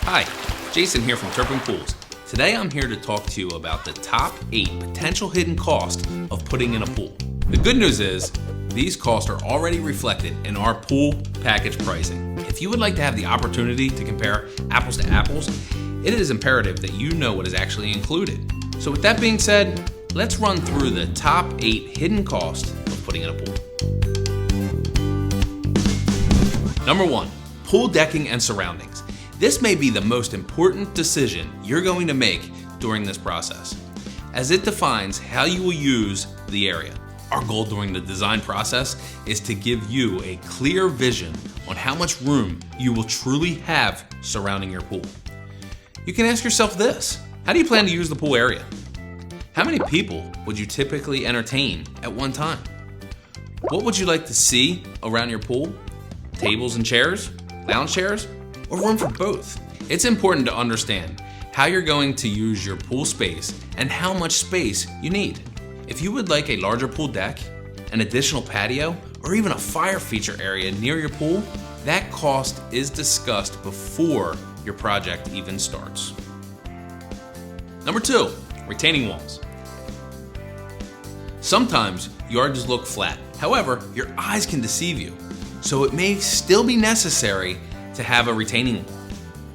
Hi, Jason here from Turpin Pools. Today I'm here to talk to you about the top 8 potential hidden costs of putting in a pool. The good news is, these costs are already reflected in our pool package pricing. If you would like to have the opportunity to compare apples to apples, it is imperative that you know what is actually included. So with that being said, let's run through the top 8 hidden costs of putting in a pool. Number 1, pool decking and surroundings. This may be the most important decision you're going to make during this process, as it defines how you will use the area. Our goal during the design process is to give you a clear vision on how much room you will truly have surrounding your pool. You can ask yourself this: how do you plan to use the pool area? How many people would you typically entertain at one time? What would you like to see around your pool? Tables and chairs, lounge chairs, or room for both? It's important to understand how you're going to use your pool space and how much space you need. If you would like a larger pool deck, an additional patio, or even a fire feature area near your pool, that cost is discussed before your project even starts. Number 2, retaining walls. Sometimes yards look flat. However, your eyes can deceive you, so it may still be necessary to have a retaining wall.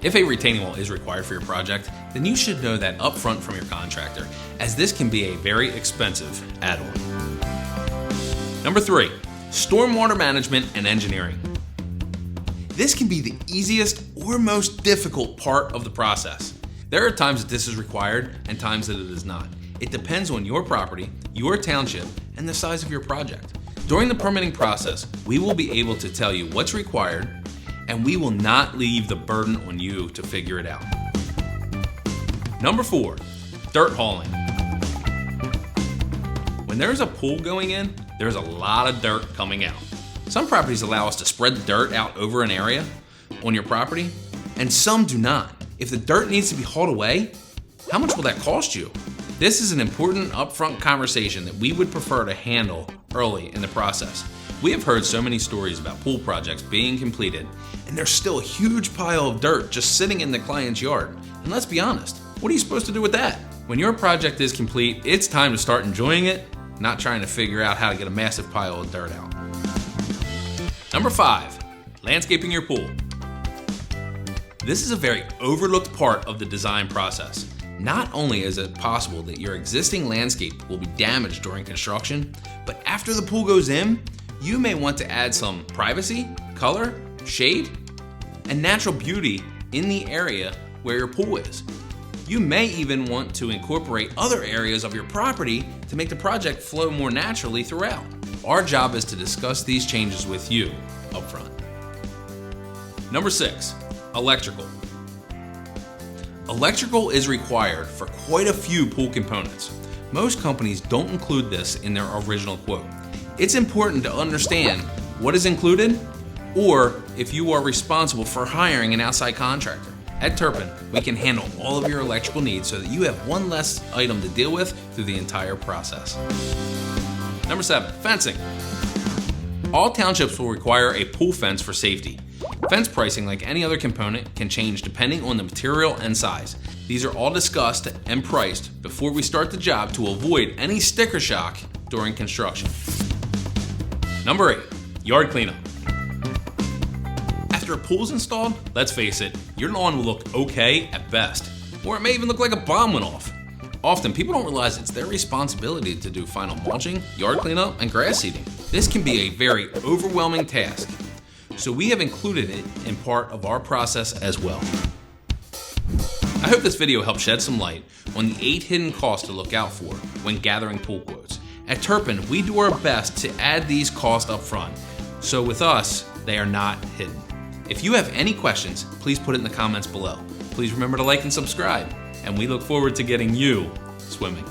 If a retaining wall is required for your project, then you should know that upfront from your contractor, as this can be a very expensive add-on. Number 3, stormwater management and engineering. This can be the easiest or most difficult part of the process. There are times that this is required and times that it is not. It depends on your property, your township, and the size of your project. During the permitting process, we will be able to tell you what's required, and we will not leave the burden on you to figure it out. Number 4, dirt hauling. When there's a pool going in, there's a lot of dirt coming out. Some properties allow us to spread the dirt out over an area on your property, and some do not. If the dirt needs to be hauled away, how much will that cost you? This is an important upfront conversation that we would prefer to handle early in the process. We have heard so many stories about pool projects being completed, and there's still a huge pile of dirt just sitting in the client's yard. And let's be honest, what are you supposed to do with that? When your project is complete, it's time to start enjoying it, not trying to figure out how to get a massive pile of dirt out. Number 5, landscaping your pool. This is a very overlooked part of the design process. Not only is it possible that your existing landscape will be damaged during construction, but after the pool goes in, you may want to add some privacy, color, shade, and natural beauty in the area where your pool is. You may even want to incorporate other areas of your property to make the project flow more naturally throughout. Our job is to discuss these changes with you up front. Number 6, electrical. Electrical is required for quite a few pool components. Most companies don't include this in their original quote. It's important to understand what is included, or if you are responsible for hiring an outside contractor. At Turpin, we can handle all of your electrical needs so that you have one less item to deal with through the entire process. Number 7, fencing. All townships will require a pool fence for safety. Fence pricing, like any other component, can change depending on the material and size. These are all discussed and priced before we start the job to avoid any sticker shock during construction. Number 8, yard cleanup. After a pool's installed, let's face it, your lawn will look okay at best, or it may even look like a bomb went off. Often, people don't realize it's their responsibility to do final mulching, yard cleanup, and grass seeding. This can be a very overwhelming task, so we have included it in part of our process as well. I hope this video helped shed some light on the 8 hidden costs to look out for when gathering pool quotes. At Turpin, we do our best to add these costs up front, so with us, they are not hidden. If you have any questions, please put it in the comments below. Please remember to like and subscribe, and we look forward to getting you swimming.